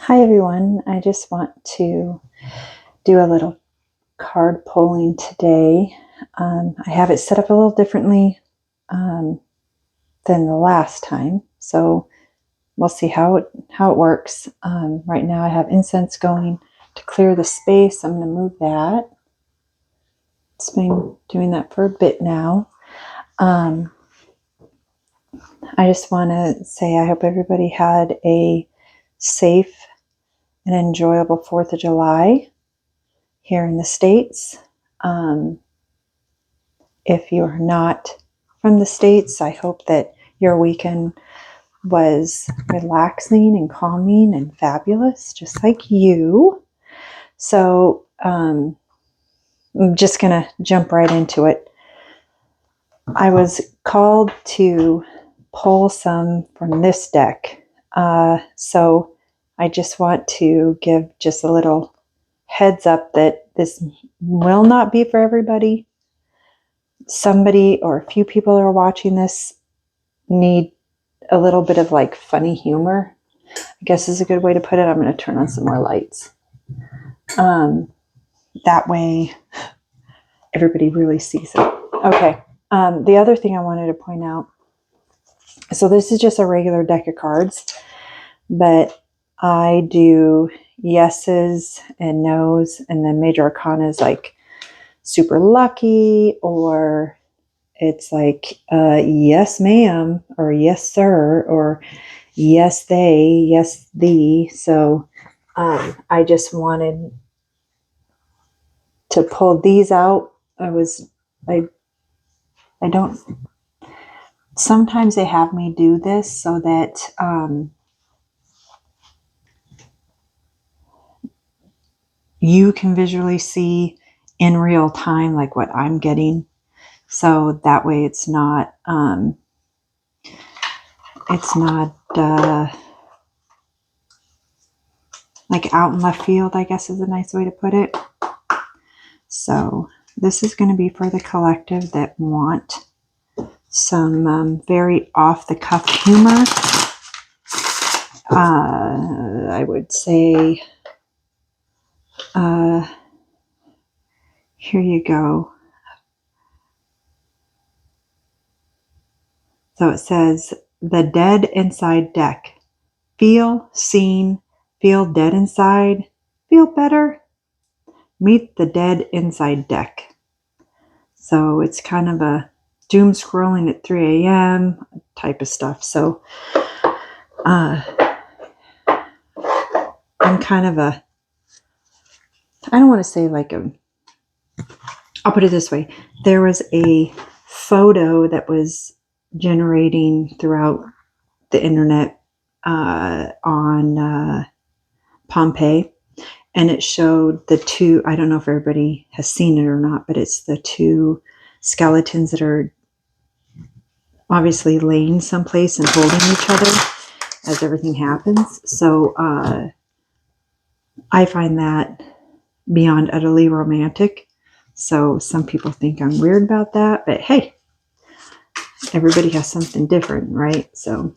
Hi everyone, I just want to do a little card pulling today. I have it set up a little differently than the last time, so we'll see how it works. Right now I have incense going to clear the space. I'm going to move that. It's been doing that for a bit now. I just want to say I hope everybody had a safe and enjoyable 4th of July here in the States. If you're not from the States, I hope that your weekend was relaxing and calming and fabulous, just like you. So I'm just going to jump right into it. I was called to pull some from this deck. So I just want to give just a little heads up that this will not be for everybody. Somebody or a few people that are watching this need a little bit of like funny humor, I guess is a good way to put it. I'm going to turn on some more lights. That way everybody really sees it. Okay. The other thing I wanted to point out, so this is just a regular deck of cards, but I do yeses and nos, and then major arcana is like super lucky, or it's like yes ma'am, or yes sir, or yes they, yes thee. So I just wanted to pull these out. I don't, sometimes they have me do this so that you can visually see in real time like what I'm getting. So that way it's not like out in left field, I guess is a nice way to put it. So this is going to be for the collective that want some very off-the-cuff humor. I would say, here you go. So it says, the dead inside deck. Feel seen, feel dead inside, feel better. Meet the dead inside deck. So it's kind of a doom scrolling at 3 a.m. type of stuff. So I'm kind of I don't want to say like I'll put it this way. There was a photo that was generating throughout the internet on Pompeii, and it showed the two, I don't know if everybody has seen it or not, but it's the two skeletons that are obviously laying someplace and holding each other as everything happens. So I find that beyond utterly romantic. So some people think I'm weird about that, but hey, everybody has something different, right? So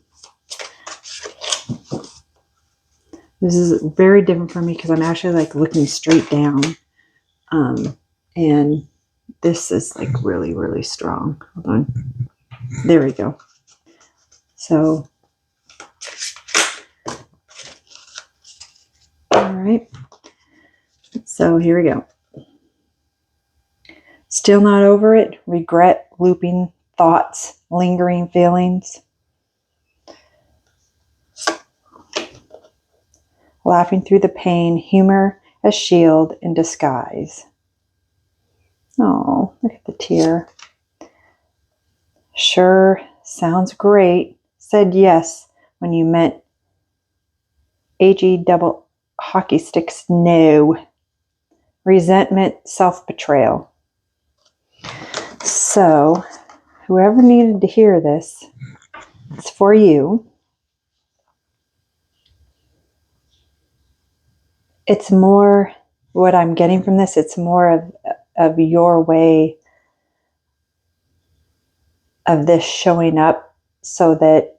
this is very different for me because I'm actually like looking straight down. And this is like really, really strong. Hold on. There we go. So, all right. So here we go. Still not over it. Regret, looping thoughts, lingering feelings. Laughing through the pain, humor as shield in disguise. Oh, look at the tear. Sure, sounds great. Said yes when you meant HE double hockey sticks no. Resentment, self-betrayal. So, whoever needed to hear this, it's for you. It's more, what I'm getting from this, it's more of your way of this showing up so that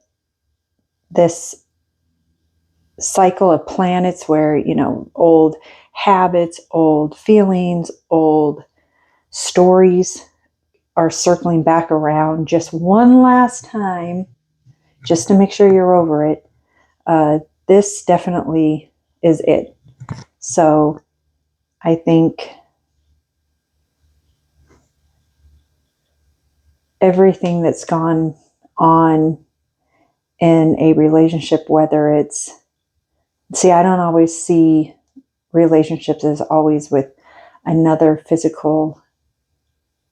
this cycle of planets where, you know, old habits, old feelings, old stories are circling back around just one last time, just to make sure you're over it. This definitely is it. So I think everything that's gone on in a relationship, whether it's, see, I don't always see relationships as always with another physical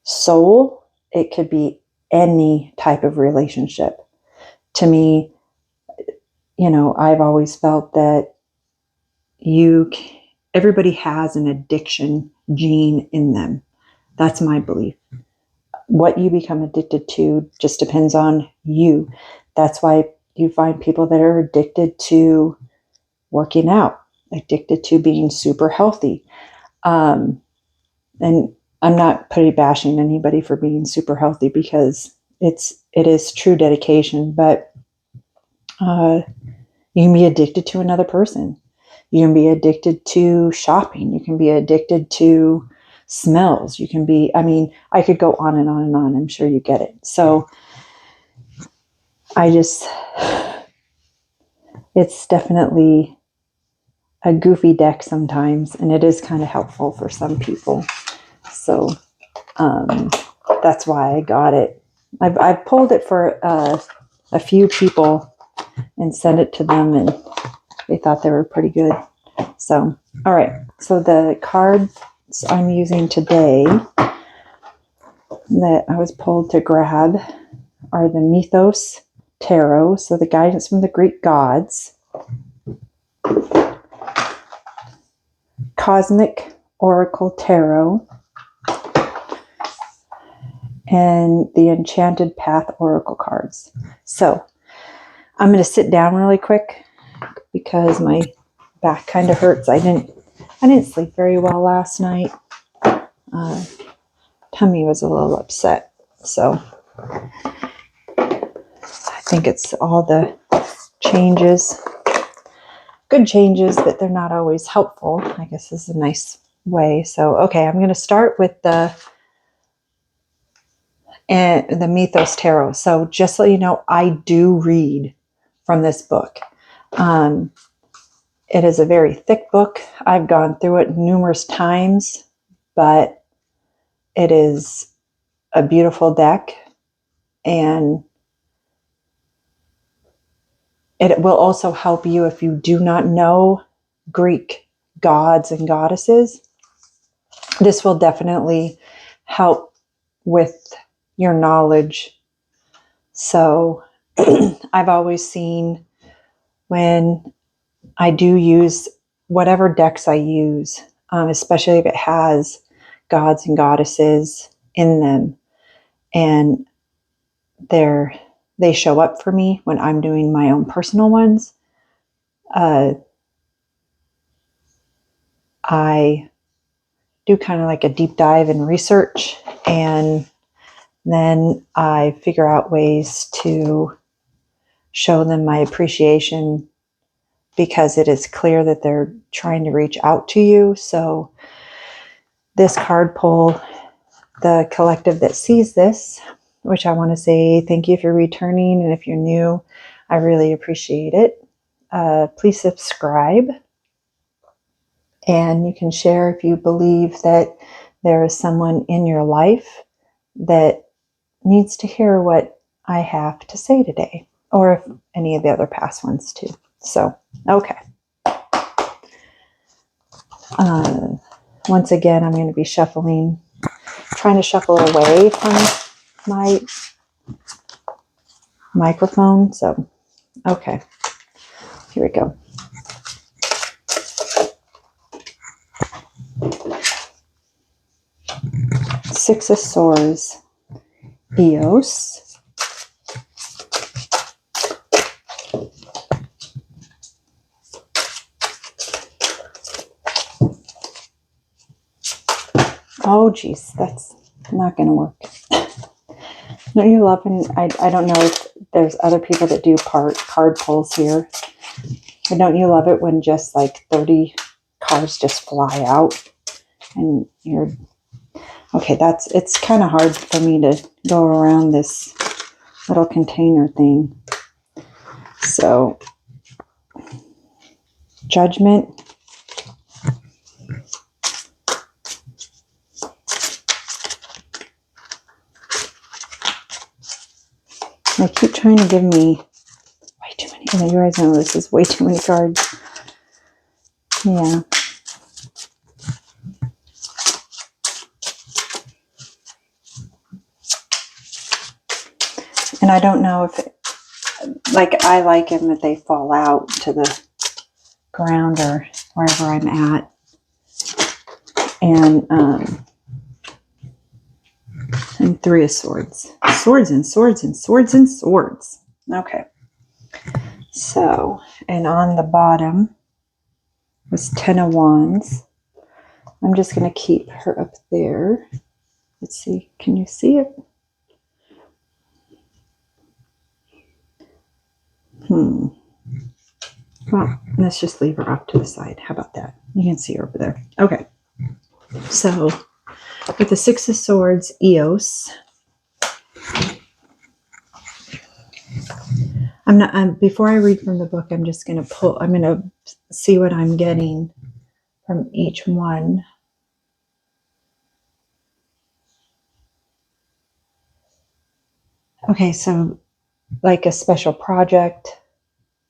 soul. It could be any type of relationship. To me, you know, I've always felt that everybody has an addiction gene in them. That's my belief. What you become addicted to just depends on you. That's why you find people that are addicted to working out, addicted to being super healthy. And I'm not bashing anybody for being super healthy, because it is true dedication, but you can be addicted to another person. You can be addicted to shopping. You can be addicted to smells. You can be, I mean, I could go on and on and on. I'm sure you get it. So it's definitely a goofy deck sometimes, and it is kind of helpful for some people. So that's why I got it. I've pulled it for a few people and sent it to them, and they thought they were pretty good. So, all right. So the cards I'm using today that I was pulled to grab are the Mythos Tarot. So the guidance from the Greek gods, Cosmic Oracle Tarot, and the Enchanted Path Oracle cards. So I'm going to sit down really quick because my back kind of hurts. I didn't sleep very well last night. Tummy was a little upset. So I think it's all the changes. Good changes, but they're not always helpful, I guess is a nice way. So, okay, I'm going to start with the Mythos Tarot. So just so you know, I do read from this book. It is a very thick book. I've gone through it numerous times, but it is a beautiful deck, and it will also help you if you do not know Greek gods and goddesses. This will definitely help with your knowledge. So I've always seen, when I do use whatever decks I use, especially if it has gods and goddesses in them, and they show up for me when I'm doing my own personal ones. I do kind of like a deep dive and research, and then I figure out ways to show them my appreciation, because it is clear that they're trying to reach out to you. So this card pull, the collective that sees this, which I want to say thank you for returning, and if you're new, I really appreciate it. Please subscribe, and you can share if you believe that there is someone in your life that needs to hear what I have to say today, or if any of the other past ones too. So, okay. Once again, I'm going to be trying to shuffle away from my microphone. So, okay, here we go. Six of Swords, Eos, oh geez, that's not going to work. Don't you love, and I don't know if there's other people that do card pulls here. But don't you love it when just like 30 cards just fly out and you're okay? It's kind of hard for me to go around this little container thing. So, Judgment. They keep trying to give me way too many. You guys know this is way too many cards. Yeah. And I don't know if, like, I like them if they fall out to the ground or wherever I'm at. And 3 of Swords. Swords and swords and swords and swords. Okay. So, and on the bottom was 10 of Wands. I'm just going to keep her up there. Let's see. Can you see it? Well, let's just leave her off to the side. How about that? You can see her over there. Okay. So, with the 6 of Swords, Eos. Before I read from the book, I'm just going to see what I'm getting from each one. Okay, so like a special project,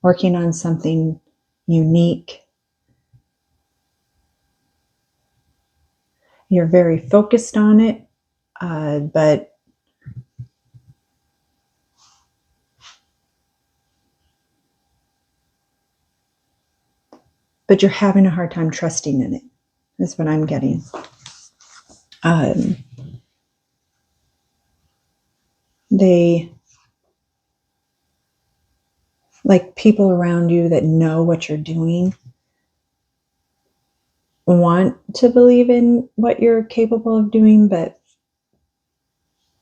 working on something unique. You're very focused on it, but you're having a hard time trusting in it. That's what I'm getting. They, like people around you that know what you're doing, want to believe in what you're capable of doing, but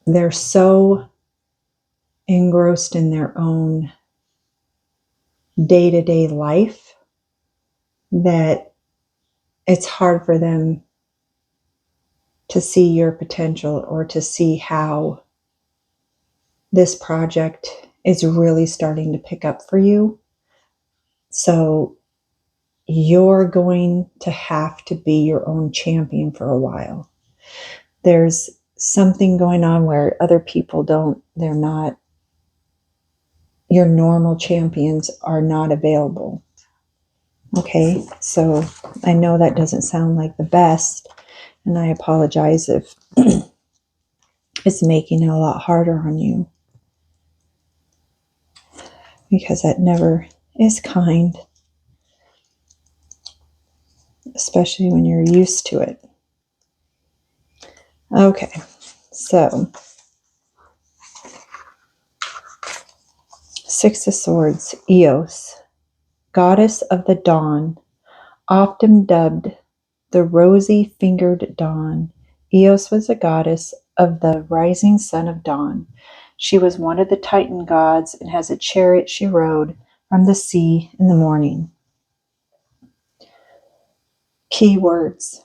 they're so engrossed in their own day-to-day life that it's hard for them to see your potential or to see how this project is really starting to pick up for you. So you're going to have to be your own champion for a while. There's something going on where other people they're not, your normal champions are not available. Okay, so I know that doesn't sound like the best, and I apologize if it's making it a lot harder on you, because that never is kind, especially when you're used to it. Okay, so 6 of Swords, Eos, goddess of the dawn, often dubbed the rosy-fingered dawn. Eos was a goddess of the rising sun of dawn. She was one of the Titan gods and has a chariot she rode from the sea in the morning. Keywords: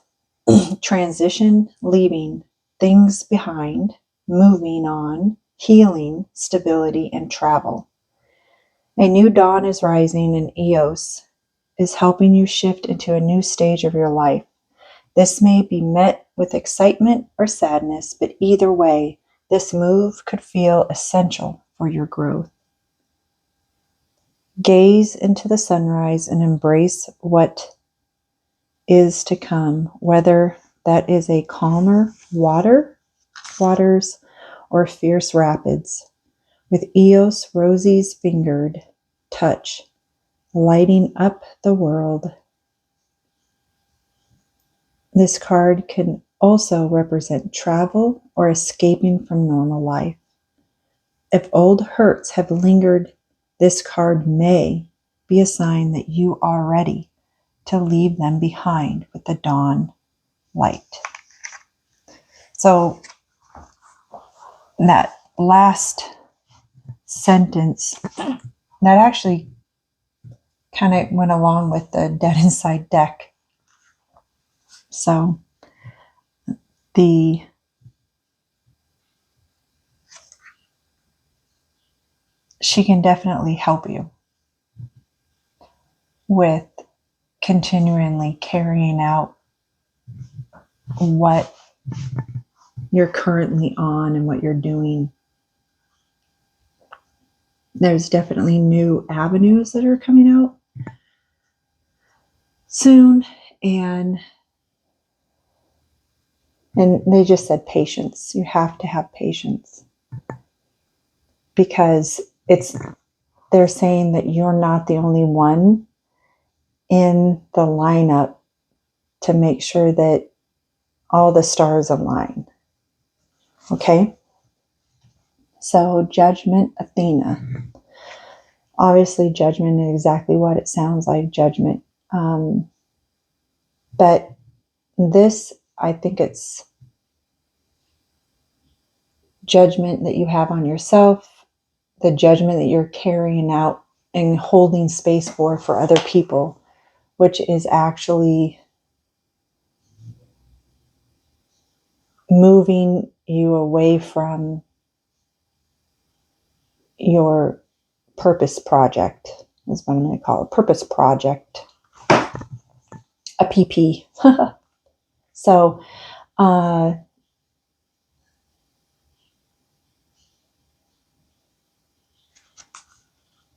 transition, leaving things behind, moving on, healing, stability, and travel. A new dawn is rising, and Eos is helping you shift into a new stage of your life. This may be met with excitement or sadness, but either way, this move could feel essential for your growth. Gaze into the sunrise and embrace what is to come, whether that is a calmer waters or fierce rapids. With Eos Rosie's fingered touch, lighting up the world. This card can also represent travel or escaping from normal life. If old hurts have lingered, this card may be a sign that you are ready to leave them behind with the dawn light. So that last sentence, that actually kind of went along with the Dead Inside deck. So she can definitely help you with continually carrying out what you're currently on and what you're doing. There's definitely new avenues that are coming out soon, and they just said patience. You have to have patience, because they're saying that you're not the only one in the lineup to make sure that all the stars align. Okay? So, Judgment, Athena. Obviously, judgment is exactly what it sounds like, judgment. But this, I think it's judgment that you have on yourself, the judgment that you're carrying out and holding space for other people, which is actually moving you away from your purpose project, is what I'm going to call it. Purpose project. A PP. So,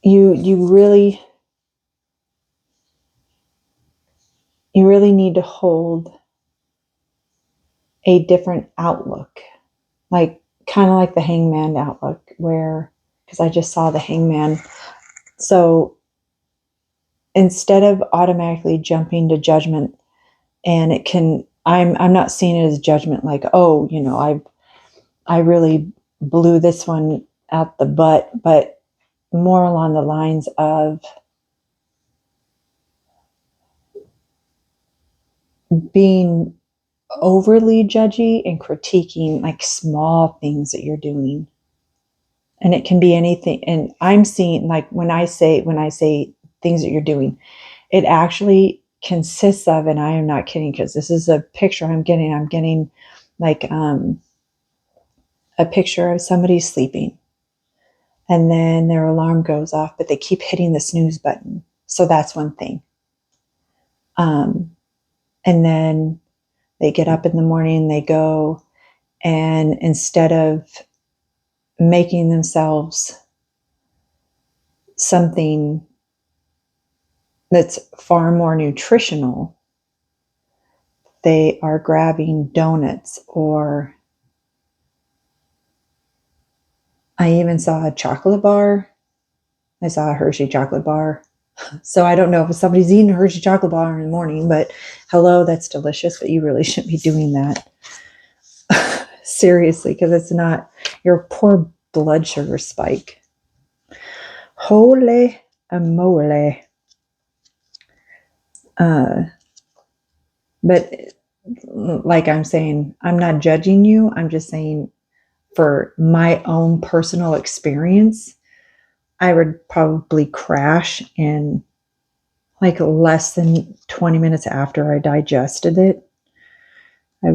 you really need to hold a different outlook, like kind of like the Hangman outlook, where, because I just saw the Hangman. So instead of automatically jumping to judgment, and I'm not seeing it as judgment, like, oh, I really blew this one out the butt, but more along the lines of being overly judgy and critiquing like small things that you're doing. And it can be anything. And I'm seeing, like, when I say things that you're doing, it actually consists of, and I am not kidding, because this is a picture I'm getting like a picture of somebody sleeping, and then their alarm goes off, but they keep hitting the snooze button. So that's one thing. And then they get up in the morning, they go, and instead of making themselves something that's far more nutritional, they are grabbing donuts, or I even saw a chocolate bar. I saw a Hershey chocolate bar. So I don't know if somebody's eating a Hershey chocolate bar in the morning, but hello, that's delicious, but you really shouldn't be doing that. Seriously, because it's not your poor blood sugar spike. Holy moly. But like I'm saying, I'm not judging you. I'm just saying, for my own personal experience, I would probably crash in like less than 20 minutes after I digested it. I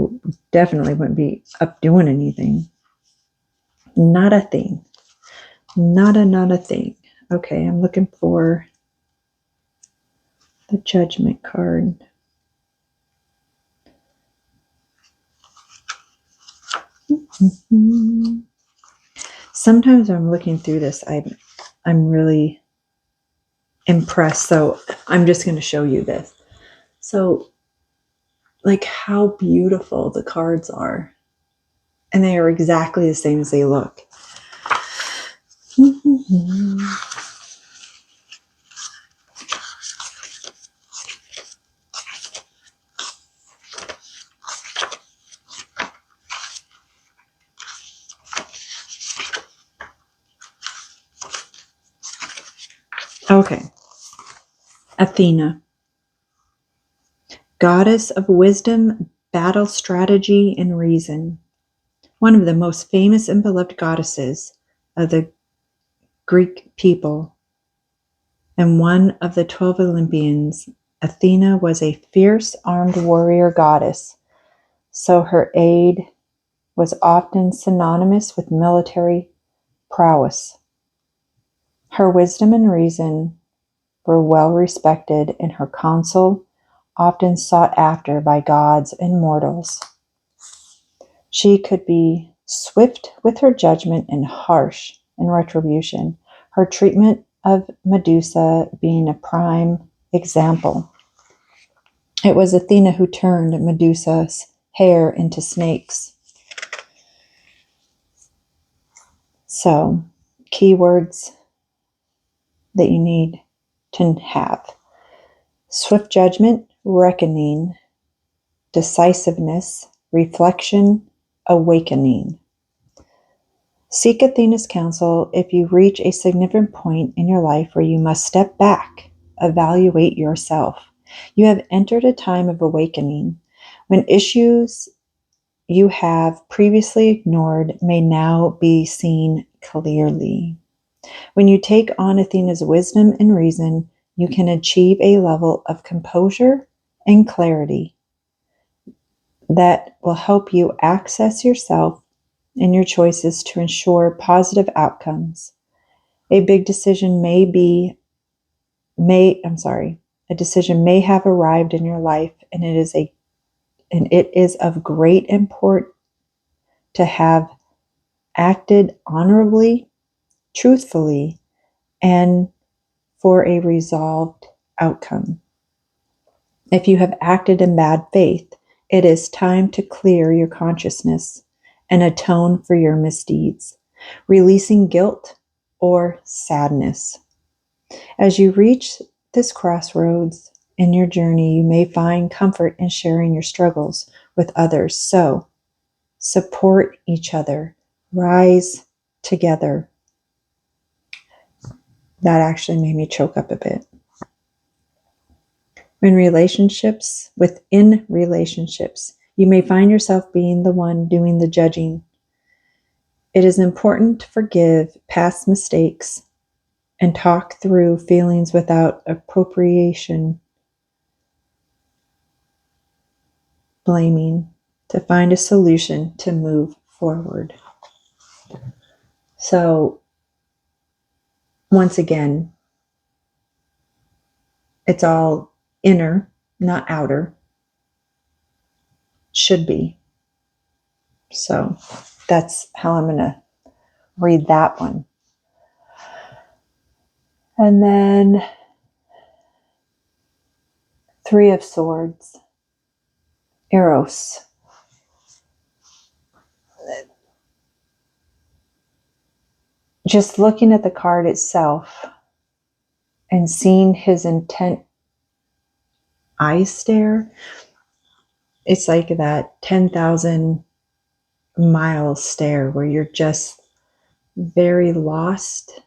definitely wouldn't be up doing anything. Not a thing. Not a thing. Okay, I'm looking for the judgment card. Sometimes when I'm looking through this, I'm really impressed. So I'm just going to show you this. So, like, how beautiful the cards are. And they are exactly the same as they look. Okay. Athena, goddess of wisdom, battle strategy, and reason. One of the most famous and beloved goddesses of the Greek people. and one of the 12 Olympians. Athena was a fierce armed warrior goddess, so her aid was often synonymous with military prowess. Her wisdom and reason were well respected, and her counsel often sought after by gods and mortals. She could be swift with her judgment and harsh in retribution, her treatment of Medusa being a prime example. It was Athena who turned Medusa's hair into snakes. So, keywords that you need to have: swift judgment, reckoning, decisiveness, reflection, awakening. Seek Athena's counsel if you reach a significant point in your life where you must step back, evaluate yourself. You have entered a time of awakening when issues you have previously ignored may now be seen clearly. When you take on Athena's wisdom and reason, you can achieve a level of composure and clarity that will help you access yourself and your choices to ensure positive outcomes. A big decision a decision may have arrived in your life, and it is of great import to have acted honorably, truthfully, and for a resolved outcome. If you have acted in bad faith, it is time to clear your consciousness and atone for your misdeeds, releasing guilt or sadness. As you reach this crossroads in your journey, you may find comfort in sharing your struggles with others. So, support each other, rise together. That actually made me choke up a bit. Within relationships, you may find yourself being the one doing the judging. It is important to forgive past mistakes and talk through feelings without appropriation, blaming, to find a solution to move forward. So, once again, it's all inner, not outer. Should be. So, that's how I'm going to read that one. And then 3 of Swords, Eros. Just looking at the card itself and seeing his intent eye stare, it's like that 10,000 mile stare where you're just very lost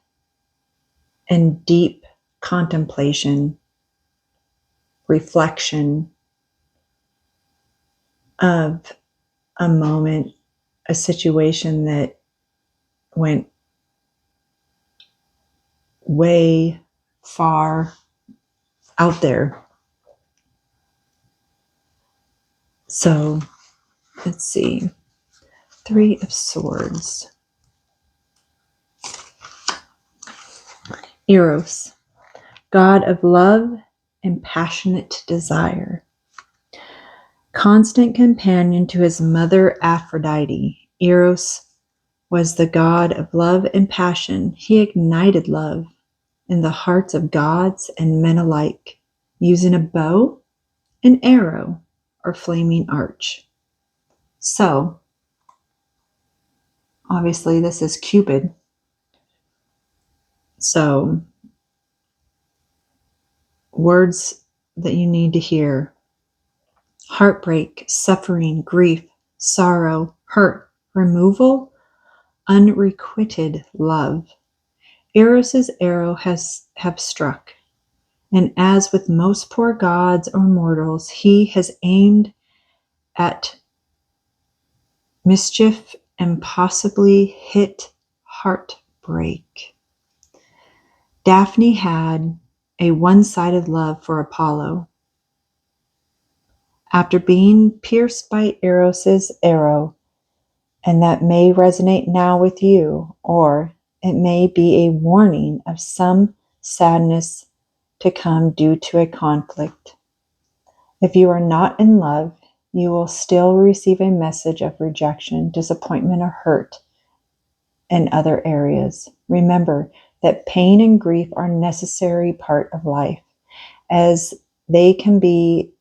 in deep contemplation, reflection of a moment, a situation that went way far out there. So, let's see. 3 of Swords. Eros, god of love and passionate desire. Constant companion to his mother Aphrodite, Eros was the god of love and passion. He ignited love in the hearts of gods and men alike, using a bow, an arrow, or flaming arch. So, obviously this is Cupid. So, words that you need to hear: heartbreak, suffering, grief, sorrow, hurt, removal, unrequited love. Eros's arrow have struck, and as with most poor gods or mortals, he has aimed at mischief and possibly hit heartbreak. Daphne had a one-sided love for Apollo. After being pierced by Eros's arrow, and that may resonate now with you, or it may be a warning of some sadness to come due to a conflict. If you are not in love, you will still receive a message of rejection, disappointment, or hurt in other areas. Remember that pain and grief are a necessary part of life, as they can be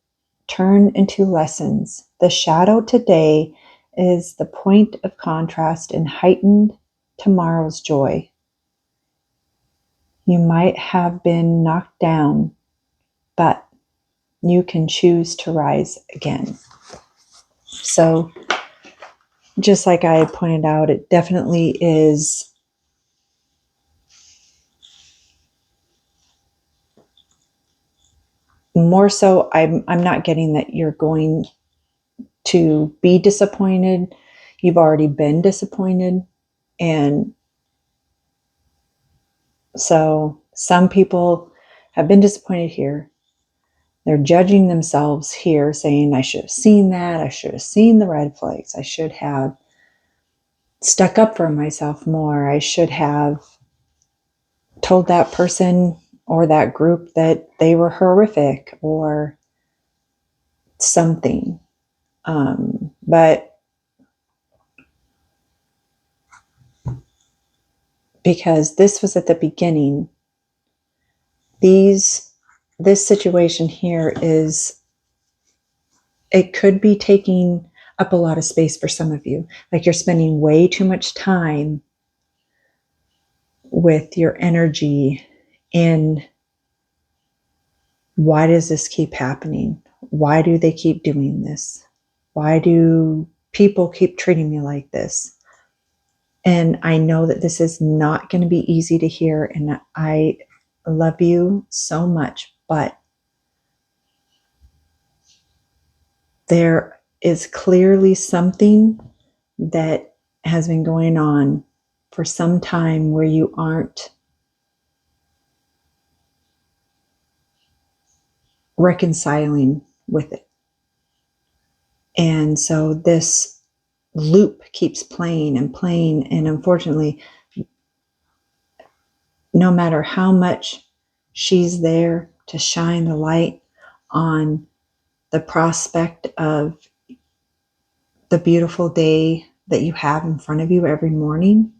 turned into lessons. The shadow today is the point of contrast and heightened tomorrow's joy. You might have been knocked down, but you can choose to rise again. So, just like I pointed out, it definitely is more so. I'm not getting that you're going to be disappointed. You've already been disappointed. And so some people have been disappointed here. They're judging themselves here, saying, I should have seen that. I should have seen the red flags. I should have stuck up for myself more. I should have told that person or that group that they were horrific or something. But because this was at the beginning, this situation here it could be taking up a lot of space for some of you. Like you're spending way too much time with your energy in why does this keep happening? Why do they keep doing this? Why do people keep treating me like this? And I know that this is not going to be easy to hear, and I love you so much, but there is clearly something that has been going on for some time where you aren't reconciling with it. And so this loop keeps playing and playing. And unfortunately, no matter how much she's there to shine the light on the prospect of the beautiful day that you have in front of you every morning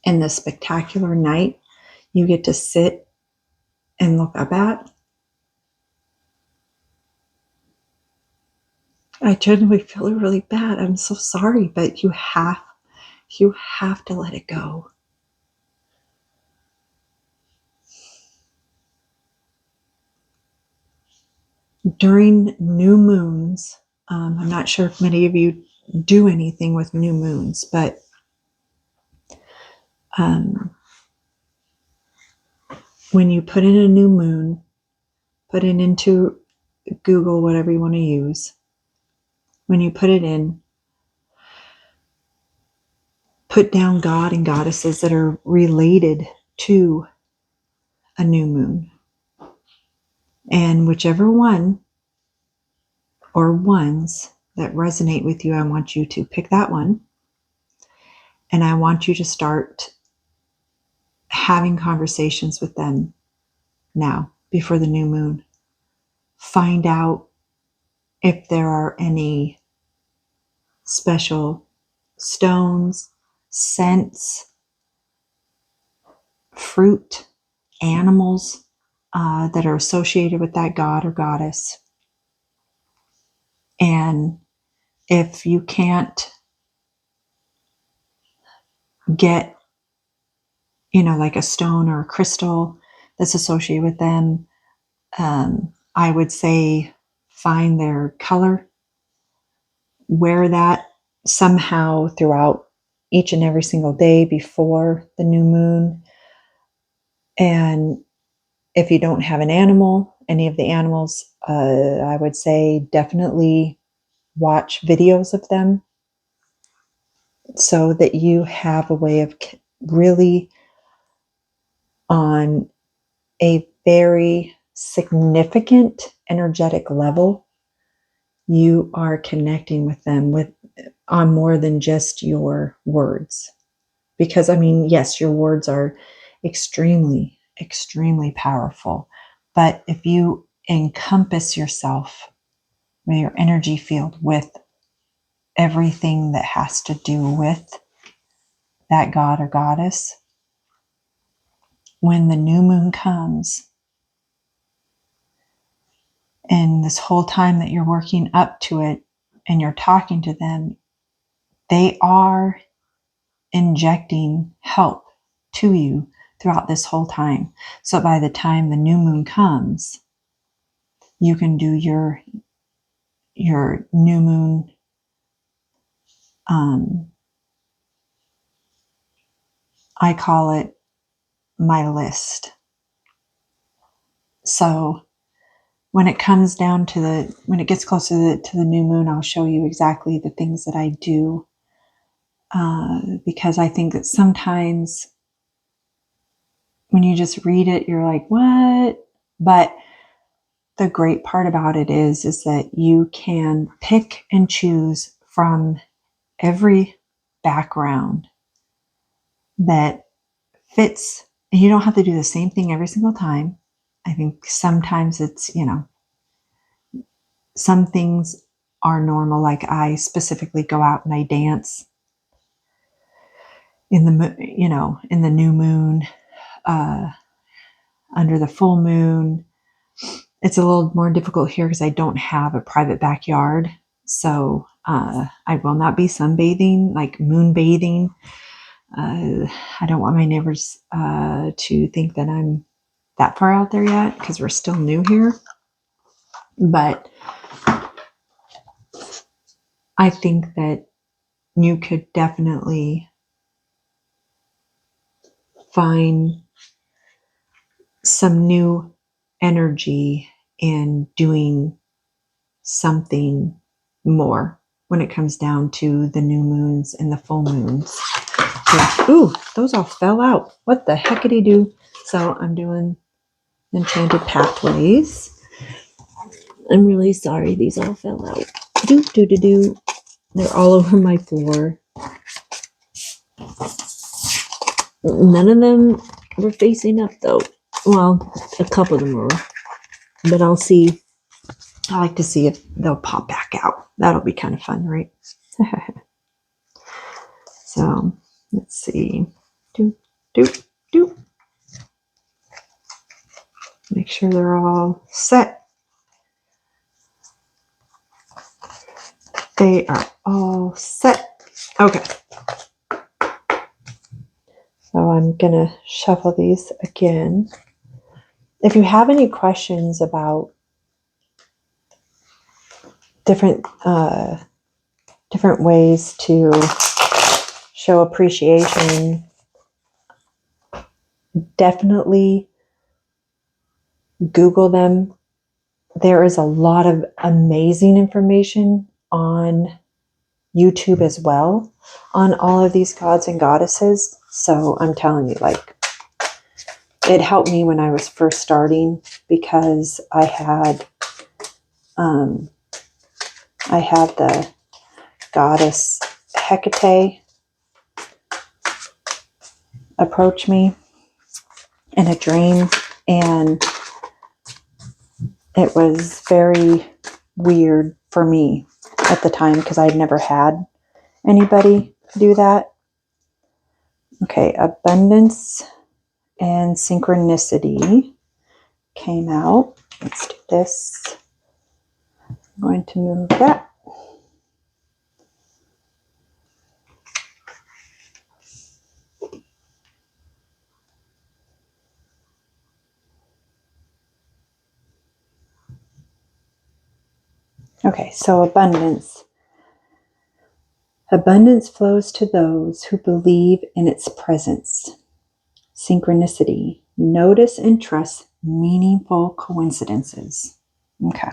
and the spectacular night you get to sit and look up at, I genuinely feel really bad. I'm so sorry, but you have to let it go. During new moons, I'm not sure if many of you do anything with new moons, but when you put in a new moon, put it into Google, whatever you want to use. When you put it in, put down God and goddesses that are related to a new moon. And whichever one or ones that resonate with you, I want you to pick that one. And I want you to start having conversations with them now before the new moon. Find out if there are any special stones, scents, fruit, animals that are associated with that god or goddess. And if you can't get, like a stone or a crystal that's associated with them, I would say find their color, wear that somehow throughout each and every single day before the new moon. And if you don't have an animal, any of the animals, I would say definitely watch videos of them so that you have a way of really on a very significant energetic level, you are connecting with them on more than just your words. Because, I mean, yes, your words are extremely, extremely powerful. But if you encompass yourself with your energy field with everything that has to do with that god or goddess, when the new moon comes, and this whole time that you're working up to it and you're talking to them, they are injecting help to you throughout this whole time. So by the time the new moon comes, you can do your new moon I call it my list. So when it comes down to when it gets closer to the new moon, I'll show you exactly the things that I do, because I think that sometimes when you just read it, you're like, what? But the great part about it is that you can pick and choose from every background that fits. And you don't have to do the same thing every single time. I think sometimes it's, some things are normal. Like I specifically go out and I dance in the new moon, under the full moon. It's a little more difficult here because I don't have a private backyard. So I will not be sunbathing, like moon bathing. I don't want my neighbors to think that I'm that far out there yet because we're still new here. But I think that you could definitely find some new energy in doing something more when it comes down to the new moons and the full moons. So, ooh, those all fell out. What the heckity do? So I'm doing Enchanted Pathways. I'm really sorry these all fell out. Do. They're all over my floor. None of them were facing up though. Well, a couple of them were. But I'll see. I like to see if they'll pop back out. That'll be kind of fun, right? So let's see. Do. Make sure they're all set. They are all set. Okay. So I'm going to shuffle these again. If you have any questions about different ways to show appreciation, definitely Google them. There is a lot of amazing information on YouTube as well on all of these gods and goddesses. So I'm telling you, like, it helped me when I was first starting because I had the goddess Hecate approach me in a dream, and it was very weird for me at the time because I'd never had anybody do that. Okay, abundance and synchronicity came out. Let's do this. I'm going to move that. Okay, so abundance. Abundance flows to those who believe in its presence. Synchronicity. Notice and trust meaningful coincidences. Okay.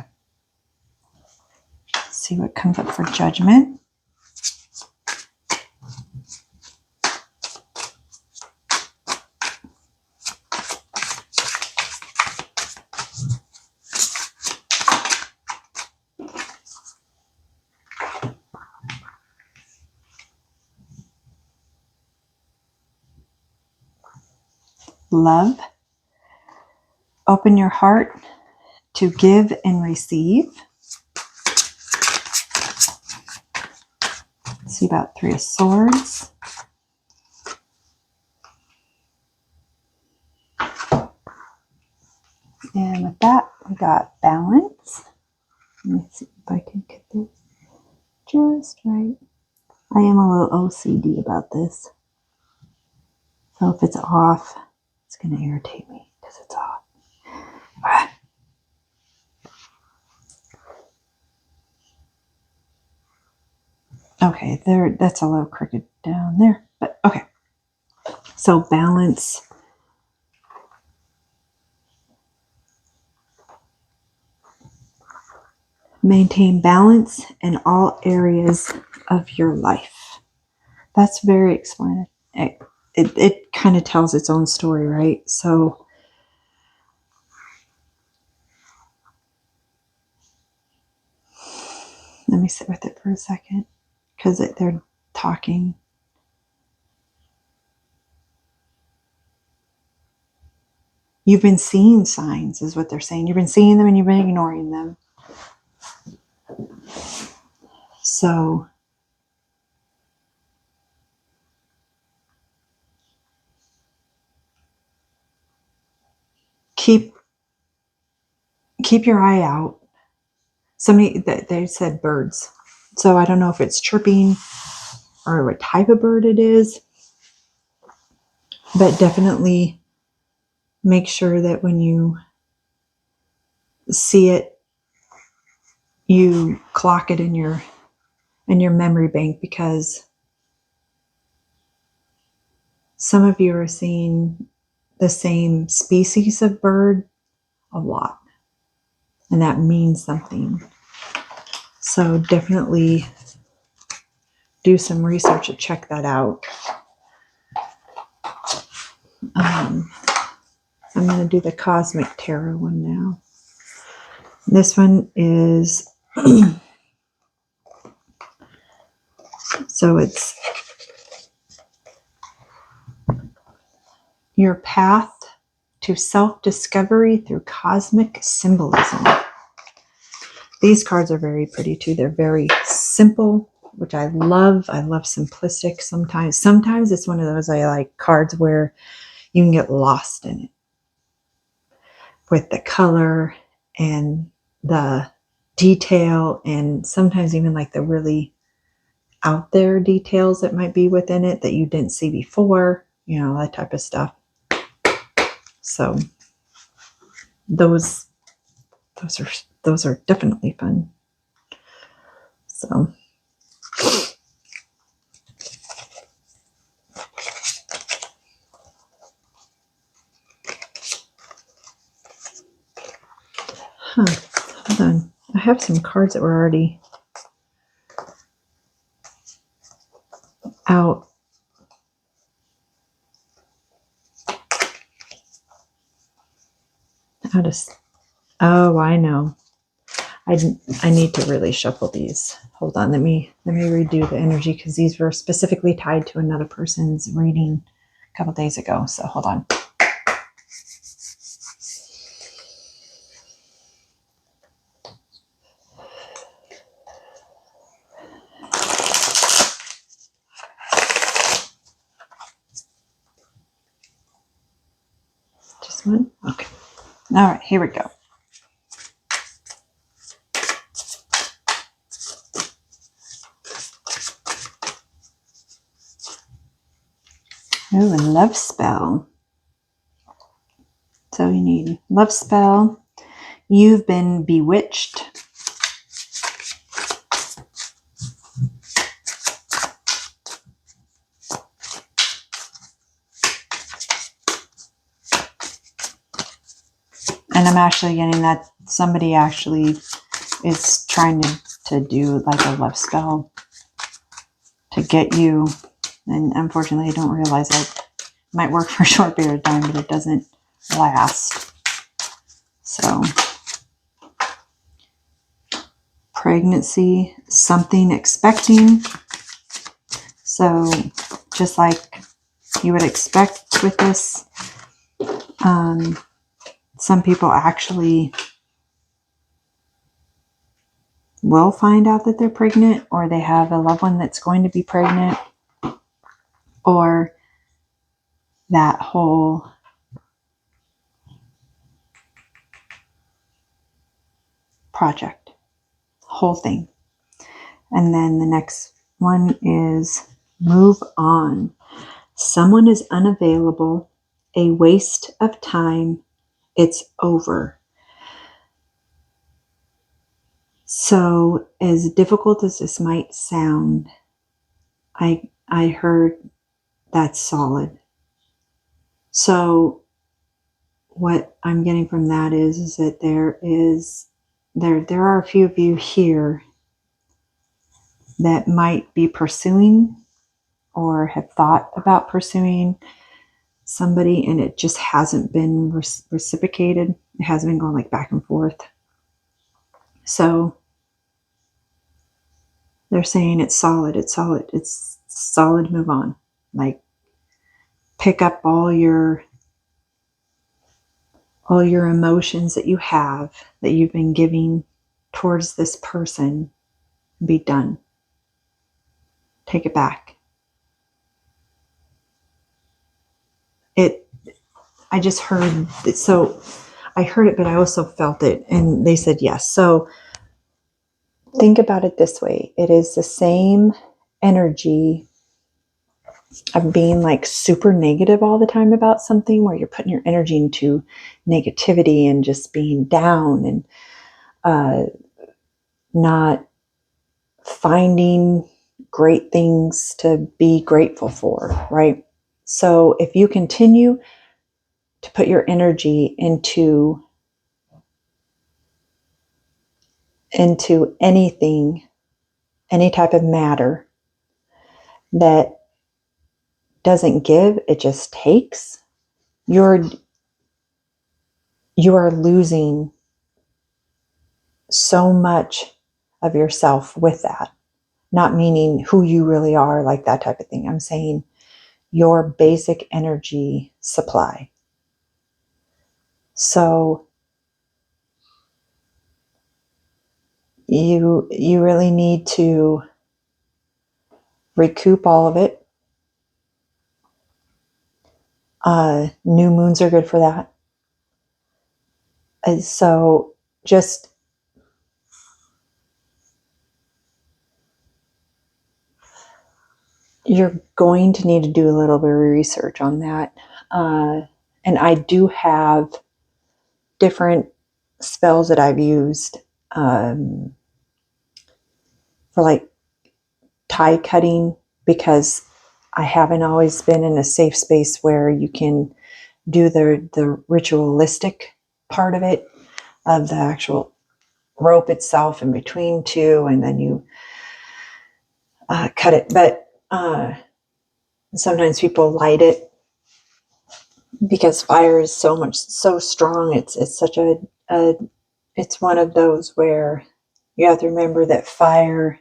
Let's see what comes up for judgment. love. Open your heart to give and receive. See about 3 of Swords. And with that, we got Balance. Let me see if I can get this just right. I am a little OCD about this. So if it's off, it's going to irritate me because it's off. Okay, there. That's a little crooked down there, but okay. So Balance. Maintain balance in all areas of your life. That's very explanatory. It kind of tells its own story, right? So let me sit with it for a second because they're talking. You've been seeing signs, is what they're saying. You've been seeing them and you've been ignoring them. So keep your eye out. Somebody, they said birds. So I don't know if it's chirping or what type of bird it is, but definitely make sure that when you see it, you clock it in your memory bank, because some of you are seeing the same species of bird a lot, and that means something. So definitely do some research to check that out. I'm going to do the Cosmic Tarot one now. This one is so it's your path to self-discovery through cosmic symbolism. These cards are very pretty too. They're very simple, which I love. I love simplistic sometimes. Sometimes it's one of those I like cards where you can get lost in it with the color and the detail, and sometimes even like the really out there details that might be within it that you didn't see before, you know, that type of stuff. So those are definitely fun. So hold on. I have some cards that were already out. Oh, I know. I need to really shuffle these. Hold on. Let me redo the energy, because these were specifically tied to another person's reading a couple days ago. So hold on. Just one? Okay. All right, here we go. Oh, and love spell. So you need love spell. You've been bewitched. And I'm actually getting that somebody actually is trying to do like a love spell to get you. And unfortunately, I don't realize that it might work for a short period of time, but it doesn't last. So, pregnancy, something expecting. So, just like you would expect with this, Some people actually will find out that they're pregnant, or they have a loved one that's going to be pregnant, or that whole project, whole thing. And then the next one is move on. Someone is unavailable, a waste of time, it's over. So, as difficult as this might sound, I heard that's solid. So, what I'm getting from that is that there are a few of you here that might be pursuing or have thought about pursuing somebody, and it just hasn't been reciprocated. It hasn't been going like back and forth. So they're saying it's solid, move on. Like, pick up all your emotions that you have, that you've been giving towards this person, be done. Take it back. I just heard it, so I heard it, but I also felt it, and they said yes. So think about it this way. It is the same energy of being like super negative all the time about something, where you're putting your energy into negativity and just being down and not finding great things to be grateful for, right? So if you continue to put your energy into anything, any type of matter that doesn't give, it just takes, you are losing so much of yourself with that. Not meaning who you really are, like that type of thing. I'm saying your basic energy supply. So you really need to recoup all of it. New moons are good for that. And so just you're going to need to do a little bit of research on that. And I do have different spells that I've used for like tie cutting, because I haven't always been in a safe space where you can do the ritualistic part of it, of the actual rope itself in between two, and then you cut it. But sometimes people light it because fire is so strong. It's such a it's one of those where you have to remember that fire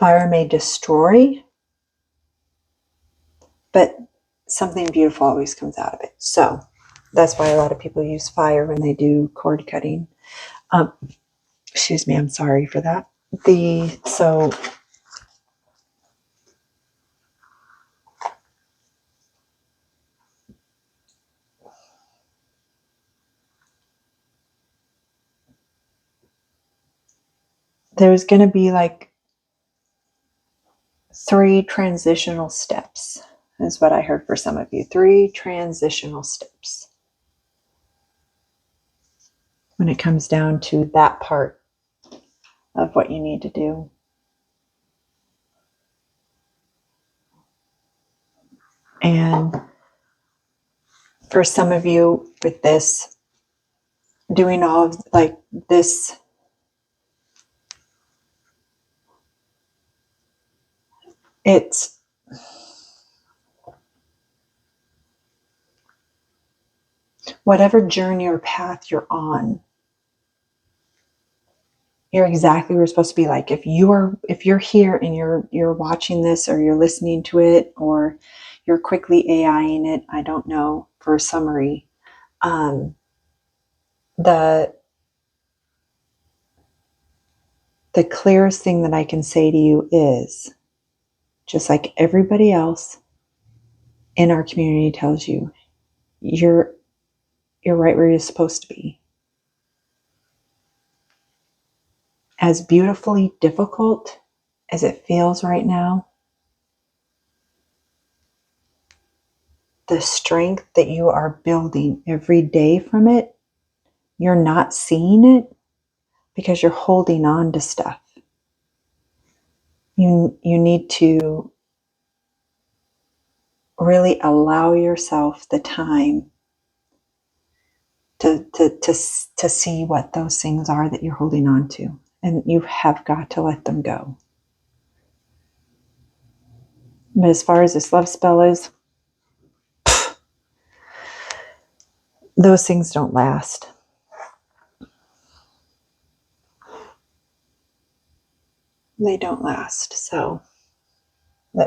may destroy, but something beautiful always comes out of it. So that's why a lot of people use fire when they do cord cutting. Excuse me, I'm sorry for that. So there's going to be like 3 transitional steps, is what I heard for some of you. 3 transitional steps when it comes down to that part of what you need to do. And for some of you with this, doing all of like this, it's whatever journey or path you're on, you're exactly where you're supposed to be. Like if you're here and you're watching this, or you're listening to it, or you're quickly AIing it, I don't know, for a summary, the clearest thing that I can say to you is, just like everybody else in our community tells you, you're right where you're supposed to be. As beautifully difficult as it feels right now, the strength that you are building every day from it, you're not seeing it because you're holding on to stuff. You need to really allow yourself the time to see what those things are that you're holding on to. And you have got to let them go. But as far as this love spell is, those things don't last. They don't last. So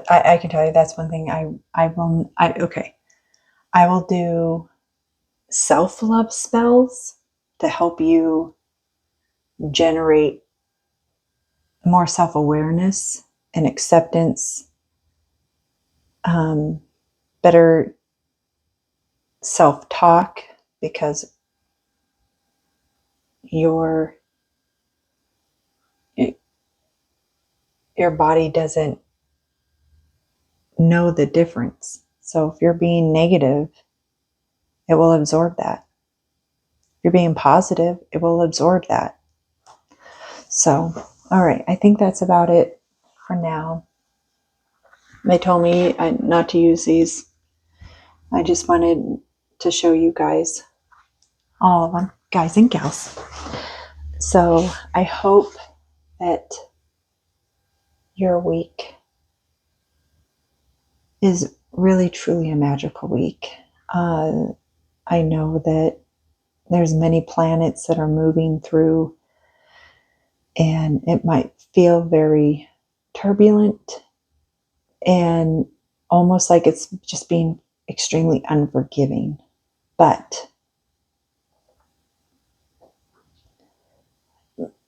I can tell you that's one thing I will do self-love spells to help you generate more self-awareness and acceptance, better self-talk, because your body doesn't know the difference. So if you're being negative, it will absorb that. If you're being positive, it will absorb that. So, all right, I think that's about it for now. They told me not to use these. I just wanted to show you guys, all of them, guys and gals. So I hope that your week is really truly a magical week. I know that there's many planets that are moving through, and it might feel very turbulent and almost like it's just being extremely unforgiving. But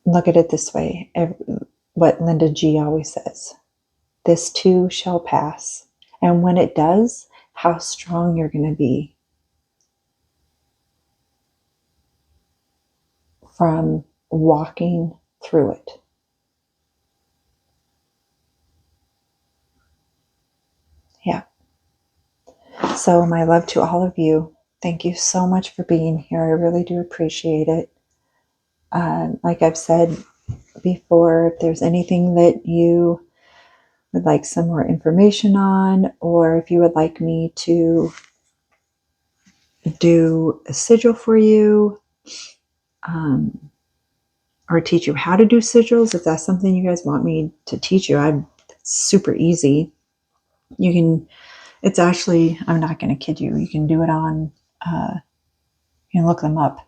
look at it this way, what Linda G always says, this too shall pass. And when it does, how strong you're going to be from walking through it. Yeah. So my love to all of you. Thank you so much for being here. I really do appreciate it. Like I've said before, if there's anything that you would like some more information on, or if you would like me to do a sigil for you, or teach you how to do sigils, if that's something you guys want me to teach you, it's super easy. You can, it's actually, I'm not going to kid you, you can do it on, you can look them up.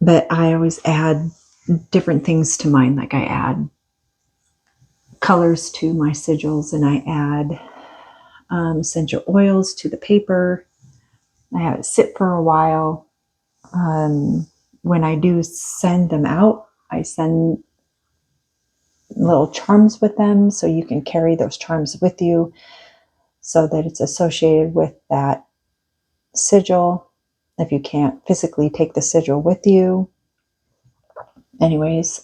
But I always add different things to mine, like I add colors to my sigils, and I add essential oils to the paper. I have it sit for a while. When I do send them out, I send little charms with them, so you can carry those charms with you so that it's associated with that sigil if you can't physically take the sigil with you. Anyways,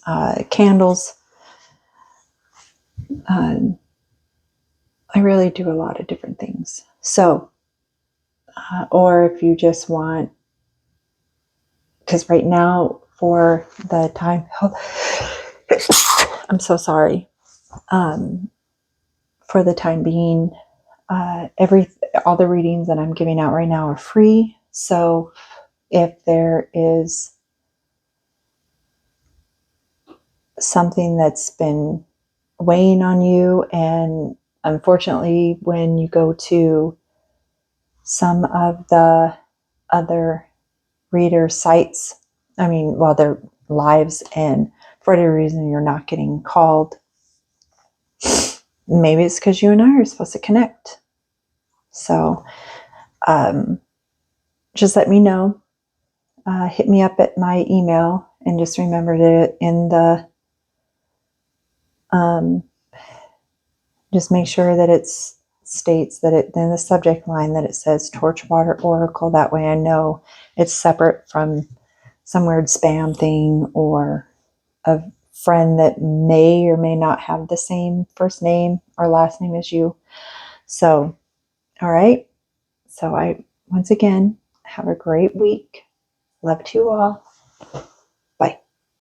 candles. I really do a lot of different things. So, or if you just want, because right now for the time, I'm so sorry. For the time being, all the readings that I'm giving out right now are free. So if there is something that's been weighing on you, and unfortunately when you go to some of the other reader sites, they're lives, and for whatever reason you're not getting called, maybe it's because you and I are supposed to connect. So just let me know. Hit me up at my email, and just remember to just make sure that it states that it in the subject line that it says Torchwater Oracle. That way I know it's separate from some weird spam thing or a friend that may or may not have the same first name or last name as you. So, all right. So once again, have a great week. Love to you all.